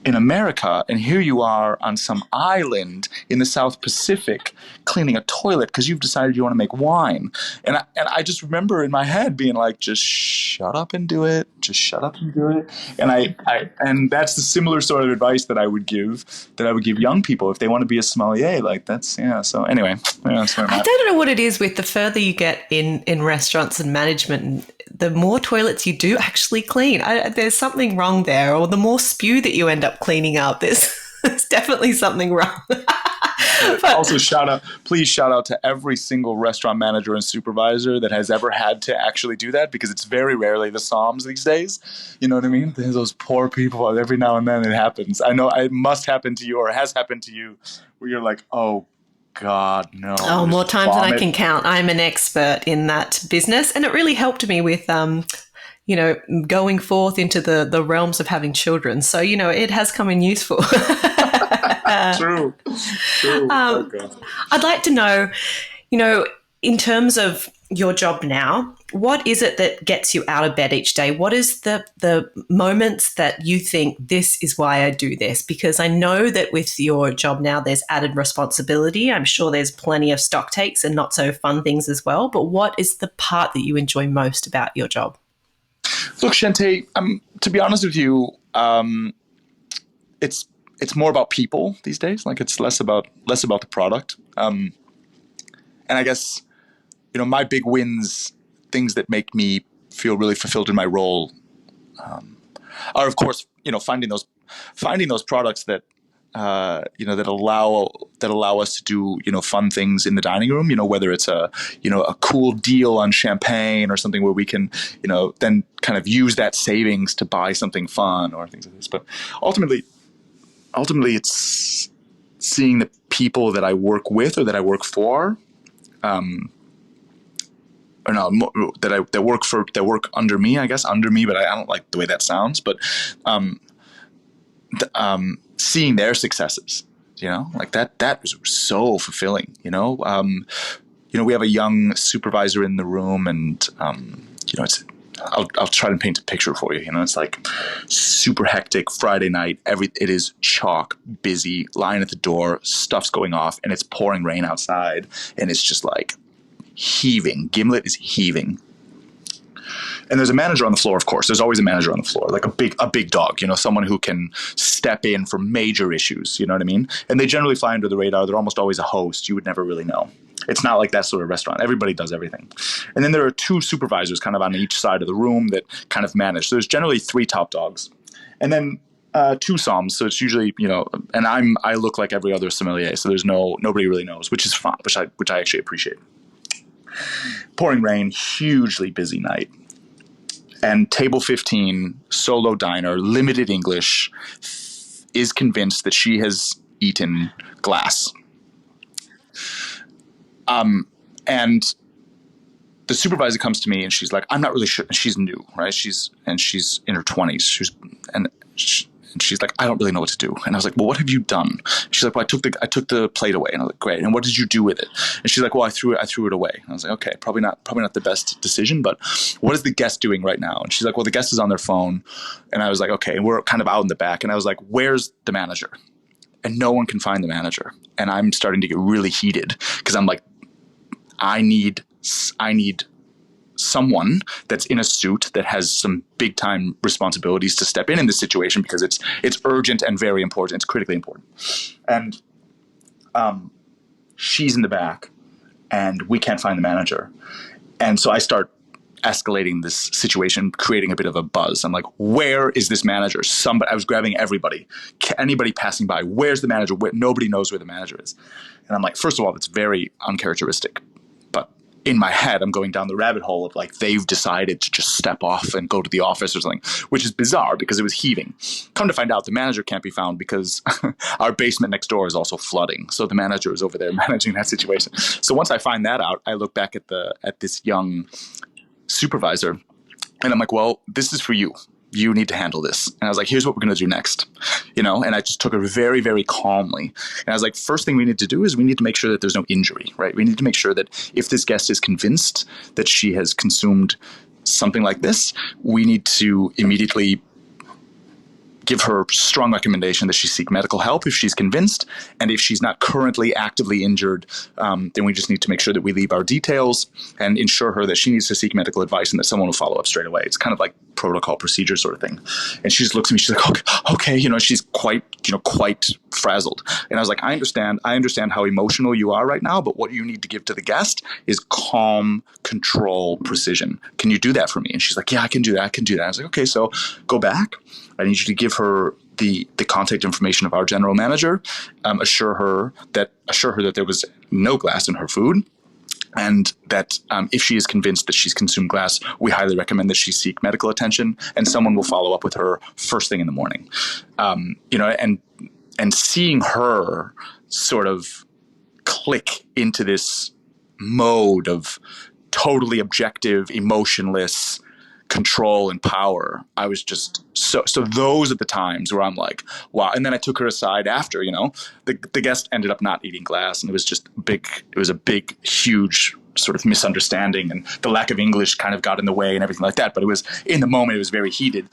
America, and here you are on some island in the South Pacific cleaning a toilet because you've decided you want to make wine. And I just remember in my head being like, just shut up and do it. Just shut up and do it. And that's the similar sort of advice that I would give young people if they want to be a sommelier. Like, that's, yeah. So anyway, that's where I'm at. I don't know what it is with the further you get in restaurants and management, the more toilets you do actually clean. There's something wrong there, or the more spew that you end up cleaning up, there's definitely something wrong. But also, please shout out to every single restaurant manager and supervisor that has ever had to actually do that, because it's very rarely the somms these days. You know what I mean? There's those poor people. Every now and then it happens. I know it must happen to you, or has happened to you, where you're like, oh God, no. Oh, more times than I can count. I'm an expert in that business, and it really helped me with going forth into the realms of having children. So, it has come in useful. True. Oh, God. I'd like to know, in terms of your job now, what is it that gets you out of bed each day? What is the moments that you think, this is why I do this? Because I know that with your job now, there's added responsibility. I'm sure there's plenty of stock takes and not so fun things as well. But what is the part that you enjoy most about your job? Look, Shanteh, to be honest with you, it's more about people these days. Like, it's less about the product. And I guess, my big wins, things that make me feel really fulfilled in my role, are, of course, finding those products that that allow us to do fun things in the dining room. Whether it's a cool deal on champagne or something where we can then kind of use that savings to buy something fun or things like this. But ultimately, it's seeing the people that I work with or that I work for. That work under me, I guess, but I don't like the way that sounds. But seeing their successes, like that was so fulfilling, we have a young supervisor in the room, and I'll try to paint a picture for you. It's like super hectic Friday night. It is chalk busy, line at the door, stuff's going off, and it's pouring rain outside, and it's just like heaving. Gimlet is heaving. And there's a manager on the floor, of course. There's always a manager on the floor, like a big dog, someone who can step in for major issues, you know what I mean? And they generally fly under the radar. They're almost always a host. You would never really know. It's not like that sort of restaurant. Everybody does everything. And then there are two supervisors kind of on each side of the room that kind of manage. So there's generally 3 top dogs. And then 2 somms. So it's usually, and I look like every other sommelier. So there's nobody really knows, which is fun, which I actually appreciate. Pouring rain, hugely busy night. And table 15, solo diner, limited English, is convinced that she has eaten glass. And the supervisor comes to me and she's like, I'm not really sure. She's new, right? She's in her 20s. She's like, I don't really know what to do. And I was like, well, what have you done? She's like, well, I took the plate away. And I was like, great. And what did you do with it? And she's like, well, I threw it away. And I was like, okay, probably not the best decision, but what is the guest doing right now? And she's like, well, the guest is on their phone. And I was like, okay. And we're kind of out in the back. And I was like, where's the manager? And no one can find the manager. And I'm starting to get really heated because I'm like, I need someone that's in a suit that has some big time responsibilities to step in this situation because it's urgent and very important. It's critically important. And she's in the back and we can't find the manager. And so I start escalating this situation, creating a bit of a buzz. I'm like, where is this manager? I was grabbing everybody, anybody passing by. Where's the manager? Nobody knows where the manager is. And I'm like, first of all, that's very uncharacteristic. In my head, I'm going down the rabbit hole of like, they've decided to just step off and go to the office or something, which is bizarre because it was heaving. Come to find out, the manager can't be found because our basement next door is also flooding. So the manager is over there managing that situation. So once I find that out, I look back at this young supervisor and I'm like, well, this is for you. You need to handle this. And I was like, here's what we're going to do next, and I just took it very, very calmly. And I was like, first thing we need to do is we need to make sure that there's no injury, right? We need to make sure that if this guest is convinced that she has consumed something like this, we need to immediately give her strong recommendation that she seek medical help if she's convinced. And if she's not currently actively injured, then we just need to make sure that we leave our details and ensure her that she needs to seek medical advice and that someone will follow up straight away. It's kind of like protocol procedure sort of thing. And she just looks at me, she's like, okay, she's quite frazzled. And I was like, I understand how emotional you are right now, but what you need to give to the guest is calm, control, precision. Can you do that for me? And she's like, yeah, I can do that. I was like, okay, so go back. I need you to give her the contact information of our general manager, assure her that there was no glass in her food, and that if she is convinced that she's consumed glass, we highly recommend that she seek medical attention, and someone will follow up with her first thing in the morning. And seeing her sort of click into this mode of totally objective, emotionless control and power, I was just so those are the times where I'm like, wow. And then I took her aside after, the guest ended up not eating glass, and it was just a big, huge sort of misunderstanding, and the lack of English kind of got in the way and everything like that. But it was, in the moment, it was very heated.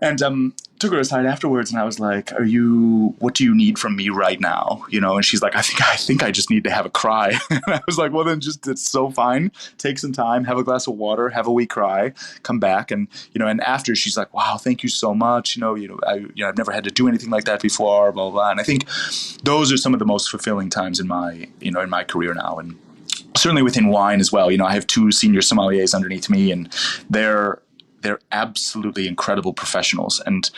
And took her aside afterwards, and I was like, what do you need from me right now? And she's like, I think I just need to have a cry. And I was like, well, then it's so fine. Take some time, have a glass of water, have a wee cry, come back. And, and after, she's like, wow, thank you so much. I've never had to do anything like that before, blah, blah, blah. And I think those are some of the most fulfilling times in my career now. And certainly within wine as well. I have 2 senior sommeliers underneath me, and they're absolutely incredible professionals, and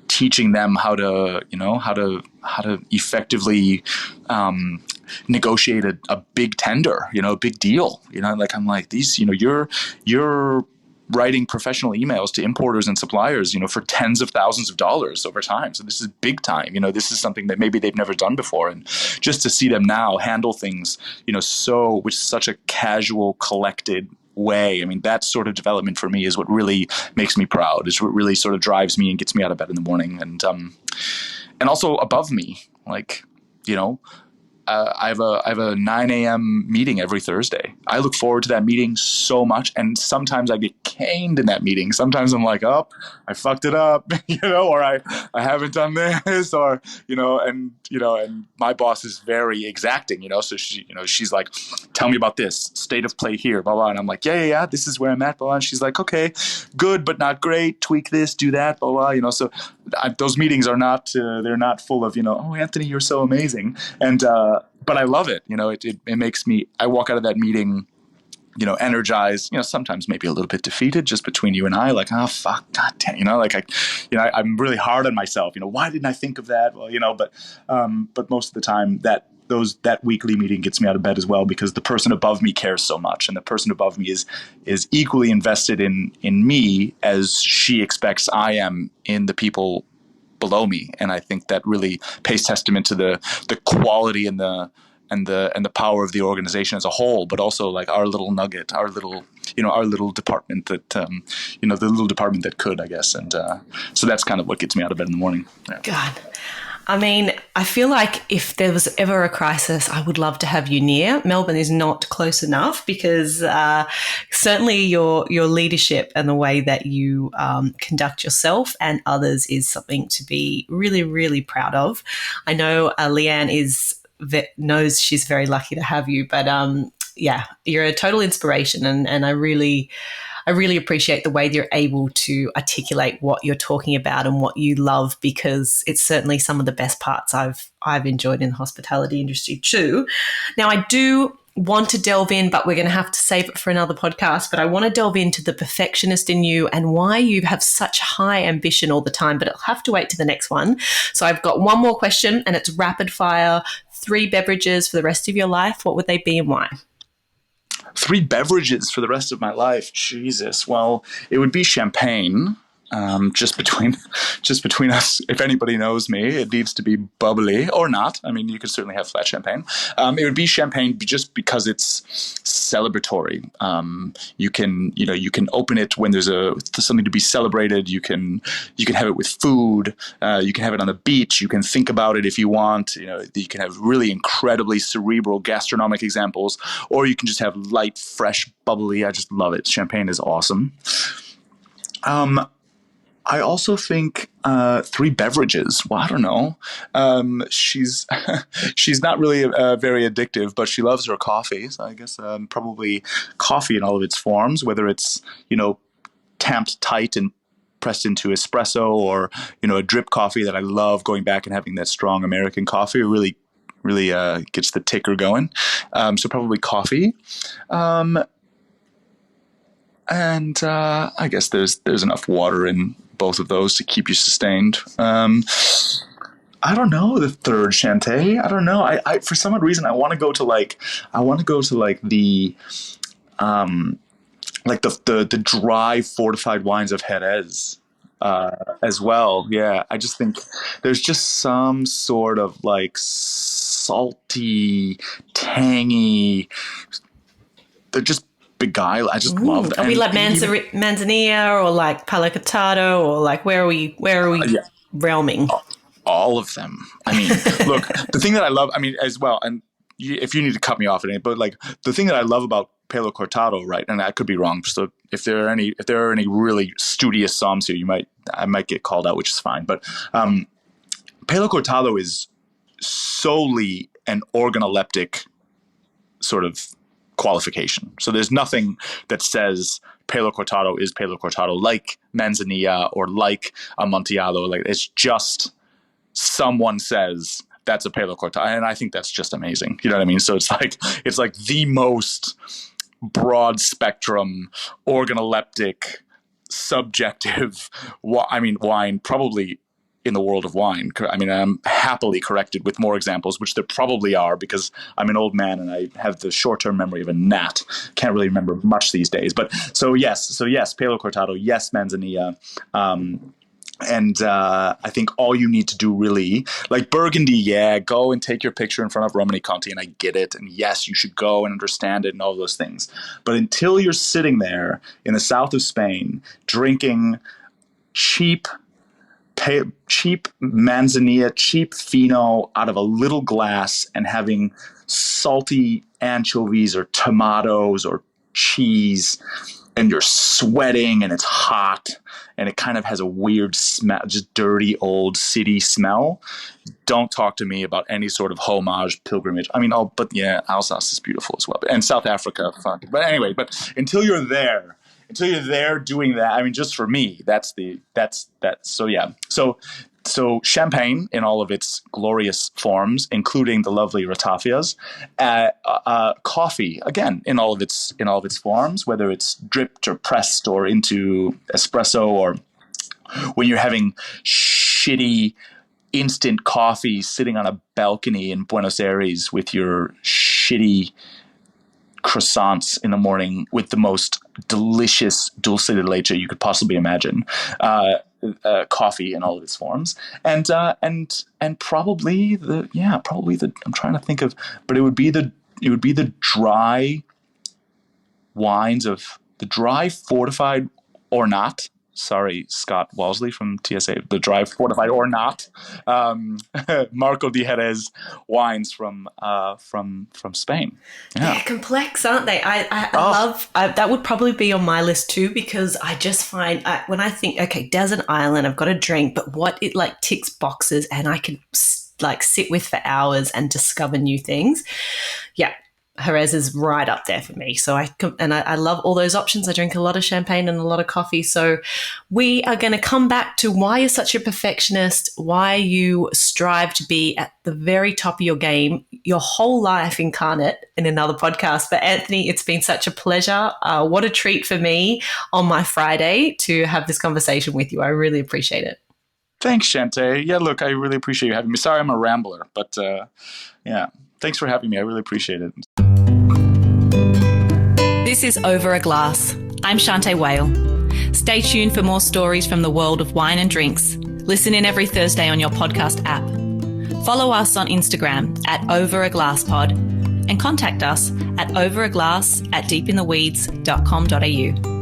teaching them how to effectively negotiate a big tender, a big deal. I'm like, these, you're writing professional emails to importers and suppliers, for tens of thousands of dollars over time. So this is big time. This is something that maybe they've never done before, and just to see them now handle things, with such a casual, collected way. I mean, that sort of development for me is what really makes me proud. Is what really sort of drives me and gets me out of bed in the morning. And also above me, Like, you know, I have a 9 a.m. meeting every Thursday. I look forward to that meeting so much, and sometimes I get caned in that meeting. Sometimes I'm like, oh, I fucked it up, or I haven't done this, or and my boss is very exacting, so she's like, tell me about this state of play here, blah blah, and I'm like, yeah, this is where I'm at, blah blah, and she's like, okay, good but not great, tweak this, do that, blah blah, so those meetings are not they're not full of oh, Anthony, you're so amazing, and but I love it. It makes me. I walk out of that meeting, energized. Sometimes maybe a little bit defeated, just between you and I. Like, oh fuck, god damn. I'm really hard on myself. Why didn't I think of that? Well, but most of the time that weekly meeting gets me out of bed as well, because the person above me cares so much, and the person above me is equally invested in me as she expects I am in the people below me. And I think that really pays testament to the quality and the power of the organization as a whole, but also like our little nugget, our little department that the little department that could, I guess. And so that's kind of what gets me out of bed in the morning. Yeah. God. I mean, I feel like if there was ever a crisis, I would love to have you near. Melbourne is not close enough, because certainly your leadership and the way that you conduct yourself and others is something to be really, really proud of. I know Leanne knows she's very lucky to have you, but yeah, you're a total inspiration, and I really appreciate the way that you're able to articulate what you're talking about and what you love, because it's certainly some of the best parts I've enjoyed in the hospitality industry too. Now, I do want to delve in, but we're going to have to save it for another podcast. But I want to delve into the perfectionist in you and why you have such high ambition all the time, but it'll have to wait to the next one. So I've got one more question, and it's rapid fire. 3 beverages for the rest of your life. What would they be and why? 3 beverages for the rest of my life. Jesus. Well, it would be champagne. Just between us, if anybody knows me, it needs to be bubbly or not. I mean, you could certainly have flat champagne. It would be champagne just because it's celebratory. You can open it when there's something to be celebrated. You can have it with food. You can have it on the beach. You can think about it if you want. You can have really incredibly cerebral gastronomic examples, or you can just have light, fresh, bubbly. I just love it. Champagne is awesome. I also think 3 beverages. Well, I don't know. She's not really very addictive, but she loves her coffee. So I guess probably coffee in all of its forms, whether it's tamped tight and pressed into espresso, or a drip coffee that I love, going back and having that strong American coffee. It really gets the ticker going. So probably coffee. And I guess there's enough water in both of those to keep you sustained. I don't know the third, Shanteh. I don't know. I for some odd reason I want to go to the dry fortified wines of Jerez as well. Yeah, I just think there's just some sort of like salty, tangy. They're just beguile. I just love that. Are we like Manzanilla or like Palo Cortado, or like where are we realming? All of them. I mean, look, the thing that I love, as well, and if you need to cut me off at any, but like the thing that I love about Palo Cortado, right? And I could be wrong. So if there are any really studious somms here, I might get called out, which is fine. But Palo Cortado is solely an organoleptic sort of qualification. So there's nothing that says Palo Cortado is Palo Cortado, like Manzanilla or like Amontillado. Like, it's just someone says that's a Palo Cortado, and I think that's just amazing. You know what I mean? So it's like the most broad spectrum, organoleptic, subjective wine probably in the world of wine. I mean, I'm happily corrected with more examples, which there probably are, because I'm an old man and I have the short-term memory of a gnat. Can't really remember much these days. But so yes, Palo Cortado, yes, Manzanilla. And I think all you need to do, really, like Burgundy, go and take your picture in front of Romani Conti, and I get it. And yes, you should go and understand it and all those things. But until you're sitting there in the south of Spain drinking cheap, cheap manzanilla, cheap fino out of a little glass and having salty anchovies or tomatoes or cheese, and you're sweating and it's hot and it kind of has a weird smell, just dirty old city smell. Don't talk to me about any sort of homage pilgrimage. I mean, but yeah, Alsace is beautiful as well. And South Africa, fuck. But anyway, until you're there doing that, I mean, just for me, that's. So yeah. So champagne in all of its glorious forms, including the lovely ratafias, coffee again in all of its forms, whether it's dripped or pressed or into espresso, or when you're having shitty instant coffee sitting on a balcony in Buenos Aires with your shitty croissants in the morning with the most delicious dulce de leche you could possibly imagine. Coffee in all of its forms, and probably the I'm trying to think of, but it would be the dry wines of the dry fortified or not. Sorry, Scott Walsley from TSA. The dry fortified or not, Marco de Jerez wines from Spain. Yeah. They're complex, aren't they? I love that. Would probably be on my list too, because I just find when I think, okay, desert island, I've got a drink, but what it like ticks boxes, and I could like sit with for hours and discover new things. Yeah. Jerez is right up there for me. So I love all those options. I drink a lot of champagne and a lot of coffee. So we are going to come back to why you're such a perfectionist, why you strive to be at the very top of your game, your whole life incarnate in another podcast. But Anthony, it's been such a pleasure. What a treat for me on my Friday to have this conversation with you. I really appreciate it. Thanks, Shanteh. Yeah, look, I really appreciate you having me. Sorry I'm a rambler, but yeah, thanks for having me. I really appreciate it. This is Over a Glass. I'm Shanteh Wale. Stay tuned for more stories from the world of wine and drinks. Listen in every Thursday on your podcast app. Follow us on Instagram at overaglasspod and contact us at overaglass@deepintheweeds.com.au.